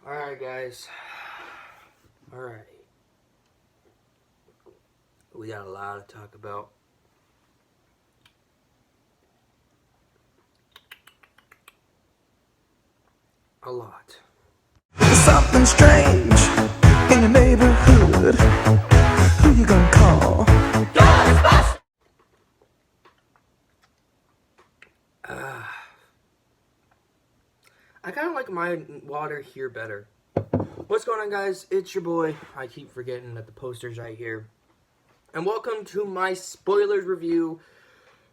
Alright, guys. Alright. We got a lot to talk about. A lot. Something strange in your neighborhood. Who you gonna call? Ghostbusters! I kind of like my water here better. What's going on, guys? It's your boy. I keep forgetting that the poster's right here. And welcome to my spoilers review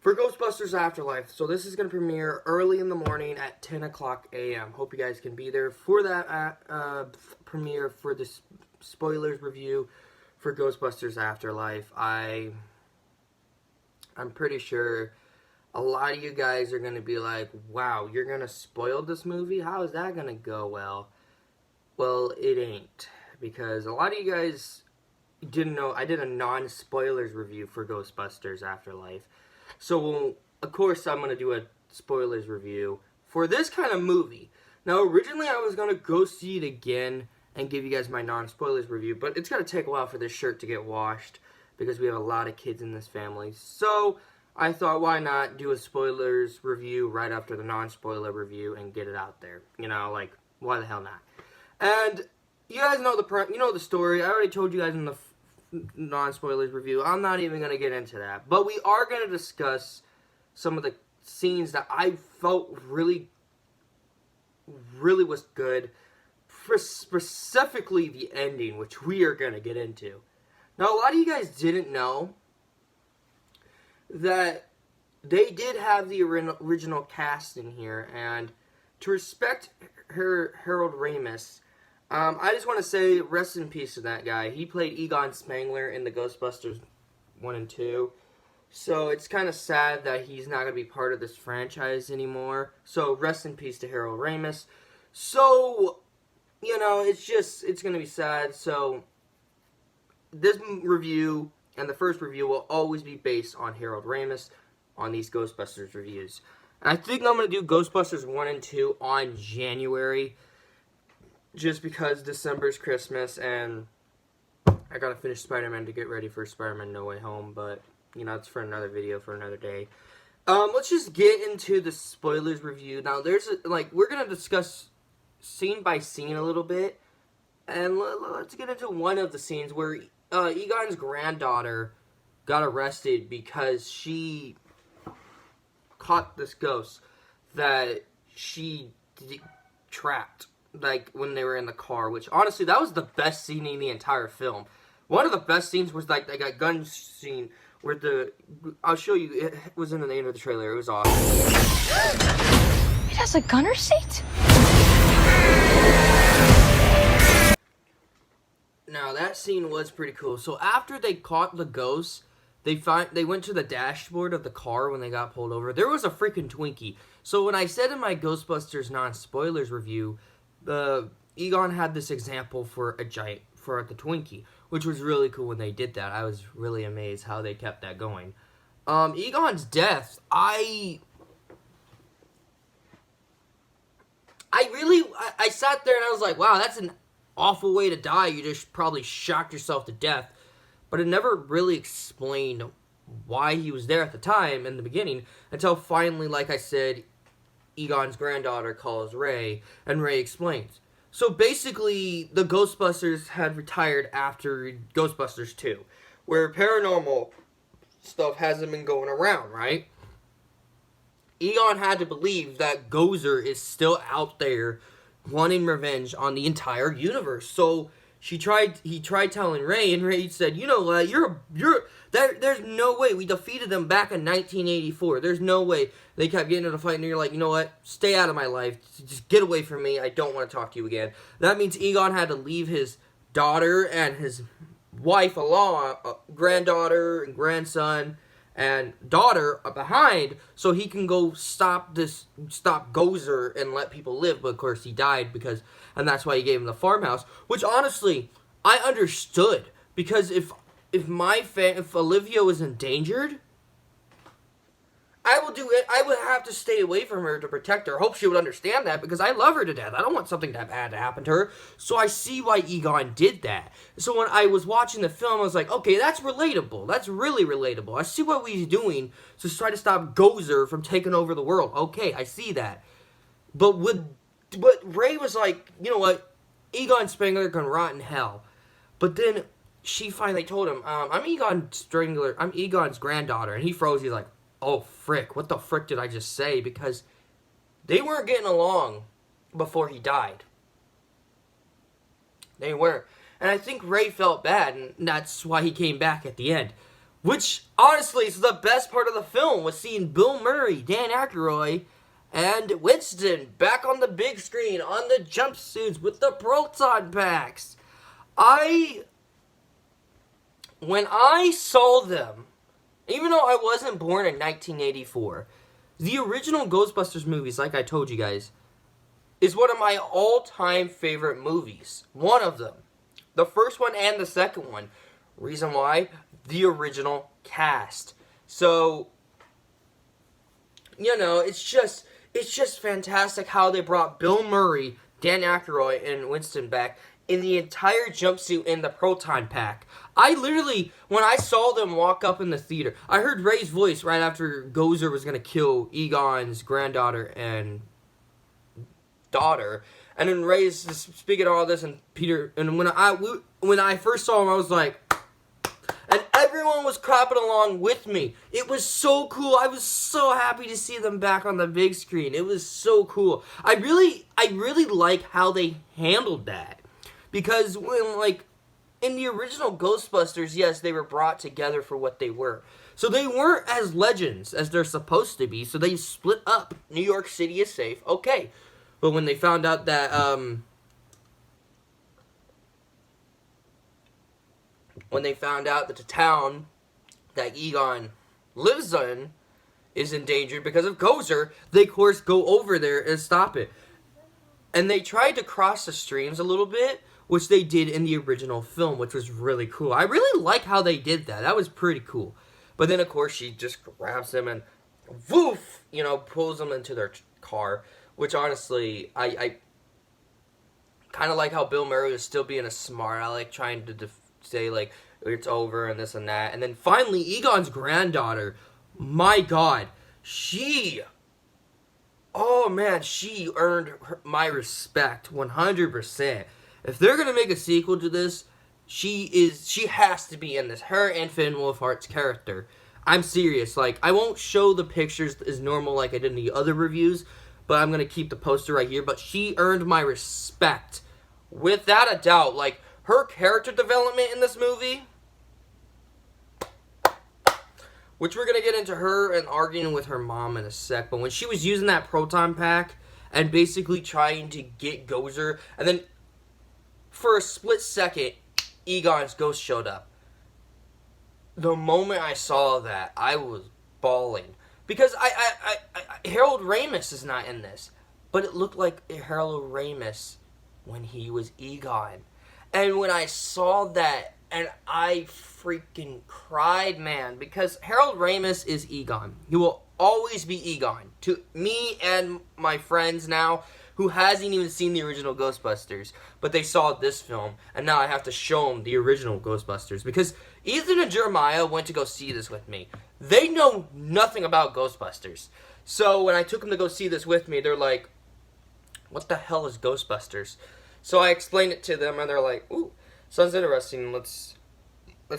for Ghostbusters Afterlife. So this is going to premiere early in the morning at 10 o'clock a.m. Hope you guys can be there for that premiere for this spoilers review for Ghostbusters Afterlife. I'm pretty sure a lot of you guys are going to be like, wow, you're going to spoil this movie? How is that going to go well? Well, it ain't. Because a lot of you guys didn't know I did a non-spoilers review for Ghostbusters Afterlife. So, of course, I'm going to do a spoilers review for this kind of movie. Now, originally I was going to go see it again and give you guys my non-spoilers review, but it's going to take a while for this shirt to get washed because we have a lot of kids in this family. So, I thought, why not do a spoilers review right after the non-spoiler review and get it out there? You know, like, why the hell not? And you guys know the story. I already told you guys in the non-spoilers review. I'm not even going to get into that. But we are going to discuss some of the scenes that I felt really was good. Specifically the ending, which we are going to get into. Now, a lot of you guys didn't know that they did have the original cast in here, and to respect Harold Ramis, I just want to say rest in peace to that guy. He played Egon Spengler in the Ghostbusters 1 and 2, so it's kind of sad that he's not going to be part of this franchise anymore, so rest in peace to Harold Ramis. So, you know, it's going to be sad, so this review and the first review will always be based on Harold Ramis on these Ghostbusters reviews. And I think I'm going to do Ghostbusters 1 and 2 on January, just because December's Christmas, and I got to finish Spider-Man to get ready for Spider-Man No Way Home, but, you know, it's for another video for another day. Let's just get into the spoilers review. Now, we're going to discuss scene by scene a little bit, and let's get into one of the scenes where Egon's granddaughter got arrested because she caught this ghost that she trapped, like, when they were in the car, which, honestly, that was the best scene in the entire film. One of the best scenes was, like, that gun scene where I'll show you, it was in the end of the trailer, it was awesome. It has a gunner seat? Now, that scene was pretty cool. So, after they caught the ghost, they went to the dashboard of the car when they got pulled over. There was a freaking Twinkie. So, when I said in my Ghostbusters non-spoilers review, Egon had this example for the Twinkie, which was really cool when they did that. I was really amazed how they kept that going. Egon's death, I sat there and I was like, wow, that's an awful way to die. You just probably shocked yourself to death. But it never really explained why he was there at the time in the beginning until finally, like I said, Egon's granddaughter calls Ray, and Ray explains. So basically, the Ghostbusters had retired after Ghostbusters 2, where paranormal stuff hasn't been going around, right? Egon had to believe that Gozer is still out there wanting revenge on the entire universe. So he tried telling Ray, and Ray said, you know what, there's no way. We defeated them back in 1984. There's no way. They kept getting into a fight, and you're like, you know what, stay out of my life. Just get away from me. I don't want to talk to you again. That means Egon had to leave his daughter and his wife alone, granddaughter and grandson and daughter behind, so he can go stop Gozer and let people live. But of course he died and that's why he gave him the farmhouse, which honestly I understood, because if Olivia was endangered, I will do it. I would have to stay away from her to protect her. Hope she would understand that because I love her to death. I don't want something that bad to happen to her. So I see why Egon did that. So when I was watching the film, I was like, okay, that's relatable. That's really relatable. I see what he's doing to try to stop Gozer from taking over the world. Okay, I see that. But Ray was like, you know what? Egon Spengler can rot in hell. But then she finally told him, I'm Egon's granddaughter. And he froze. He's like, oh, frick, what the frick did I just say? Because they weren't getting along before he died. They weren't. And I think Ray felt bad, and that's why he came back at the end. Which, honestly, is the best part of the film, was seeing Bill Murray, Dan Aykroyd, and Winston back on the big screen, on the jumpsuits with the proton packs. When I saw them, even though I wasn't born in 1984, the original Ghostbusters movies, like I told you guys, is one of my all-time favorite movies. One of them. The first one and the second one. Reason why? The original cast. So, you know, it's just fantastic how they brought Bill Murray, Dan Aykroyd, and Winston back in the entire jumpsuit in the proton pack. I literally, when I saw them walk up in the theater, I heard Ray's voice right after Gozer was going to kill Egon's granddaughter and daughter. And then Ray's just speaking all this, and Peter, and when I first saw him, I was like, and everyone was clapping along with me. It was so cool. I was so happy to see them back on the big screen. It was so cool. I really like how they handled that. Because when, like, in the original Ghostbusters, yes, they were brought together for what they were. So they weren't as legends as they're supposed to be. So they split up. New York City is safe. Okay. But when they found out that, the town that Egon lives in is endangered because of Gozer, they, of course, go over there and stop it. And they tried to cross the streams a little bit, which they did in the original film, which was really cool. I really like how they did that. That was pretty cool. But then, of course, she just grabs him and, woof, you know, pulls him into their car, which, honestly, I kind of like how Bill Murray was still being a smart aleck, trying to say, like, it's over and this and that. And then, finally, Egon's granddaughter, my God, oh, man, she earned my respect 100%. If they're going to make a sequel to this, she has to be in this. Her and Finn Wolfhard's character. I'm serious. Like, I won't show the pictures as normal like I did in the other reviews, but I'm going to keep the poster right here. But she earned my respect. Without a doubt. Like, her character development in this movie, which we're going to get into her and arguing with her mom in a sec. But when she was using that proton pack and basically trying to get Gozer, and then for a split second, Egon's ghost showed up. The moment I saw that, I was bawling. Because Harold Ramis is not in this. But it looked like Harold Ramis when he was Egon. And when I saw that, and I freaking cried, man. Because Harold Ramis is Egon. He will always be Egon. To me and my friends now, who hasn't even seen the original Ghostbusters, but they saw this film, and now I have to show them the original Ghostbusters, because Ethan and Jeremiah went to go see this with me. They know nothing about Ghostbusters. So when I took them to go see this with me, they're like, what the hell is Ghostbusters? So I explained it to them, and they're like, ooh, sounds interesting, let's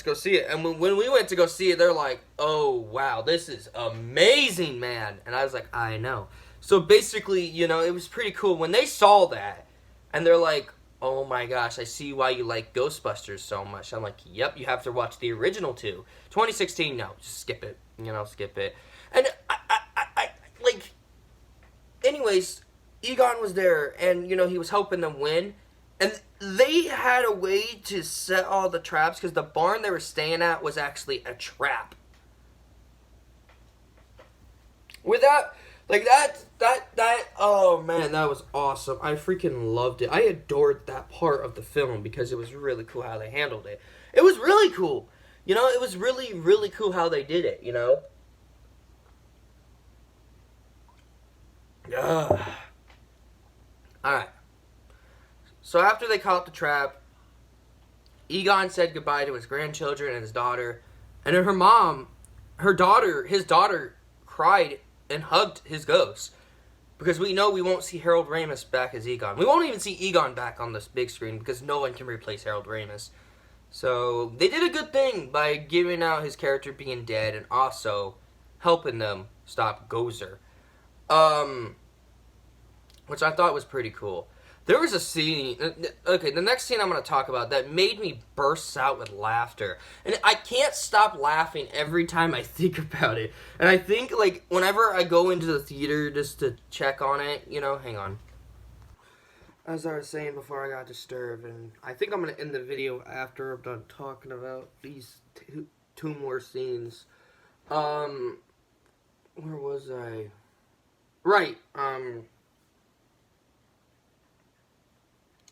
go see it. And when we went to go see it, they're like, oh, wow, this is amazing, man. And I was like, I know. So basically, you know, it was pretty cool. When they saw that, and they're like, oh my gosh, I see why you like Ghostbusters so much. I'm like, yep, you have to watch the original too. 2016, no, just skip it. You know, skip it. And anyways, Egon was there, and, you know, he was helping them win. And they had a way to set all the traps, because the barn they were staying at was actually a trap. Without... Like, oh, man, that was awesome. I freaking loved it. I adored that part of the film because it was really cool how they handled it. It was really cool. You know, it was really, really cool how they did it, you know? Ugh. Alright. So after they caught the trap, Egon said goodbye to his grandchildren and his daughter. And then his daughter cried and hugged his ghost. Because we know we won't see Harold Ramis back as Egon. We won't even see Egon back on this big screen because no one can replace Harold Ramis. So they did a good thing by giving out his character being dead and also helping them stop Gozer. Which I thought was pretty cool. There was a scene, okay, the next scene I'm going to talk about that made me burst out with laughter. And I can't stop laughing every time I think about it. And I think, like, whenever I go into the theater just to check on it, hang on. As I was saying before I got disturbed, and I think I'm going to end the video after I'm done talking about these two more scenes. Where was I? Right,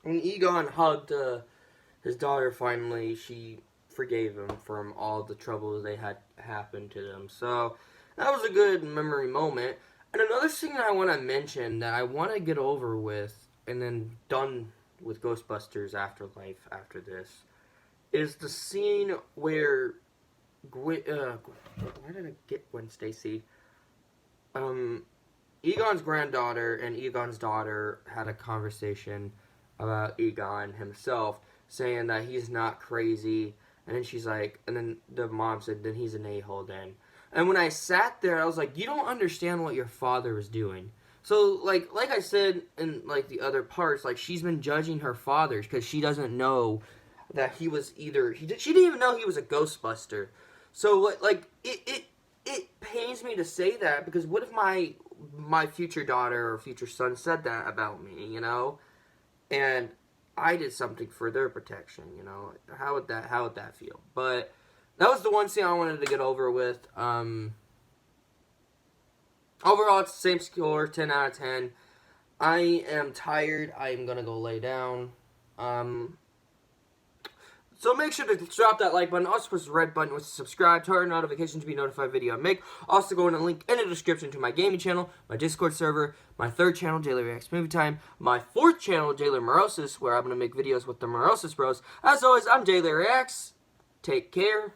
when Egon hugged his daughter finally, she forgave him from all the trouble they had happened to them. So, that was a good memory moment. And another thing that I want to mention that I want to get over with and then done with Ghostbusters Afterlife after this is the scene where why did I get Gwen Stacy? Egon's granddaughter and Egon's daughter had a conversation about Egon himself, saying that he's not crazy, and then she's like, and then the mom said, then he's an a-hole then. And when I sat there, I was like, you don't understand what your father is doing. So, like I said in, like, the other parts, like, she's been judging her father because she doesn't know that he was she didn't even know he was a Ghostbuster. So, like, it pains me to say that, because what if my future daughter or future son said that about me, and I did something for their protection, how would that feel? But that was the one scene I wanted to get over with. Overall, it's the same score, 10 out of 10. I am tired. I am gonna go lay down. So make sure to drop that like button. Also press the red button with subscribe, turn notifications to be notified of video I make. Also go in a link in the description to my gaming channel, my Discord server, my third channel, Jailer Reacts Movie Time, my fourth channel, Jailer Morosis, where I'm going to make videos with the Morosis Bros. As always, I'm Jailer Reacts. Take care.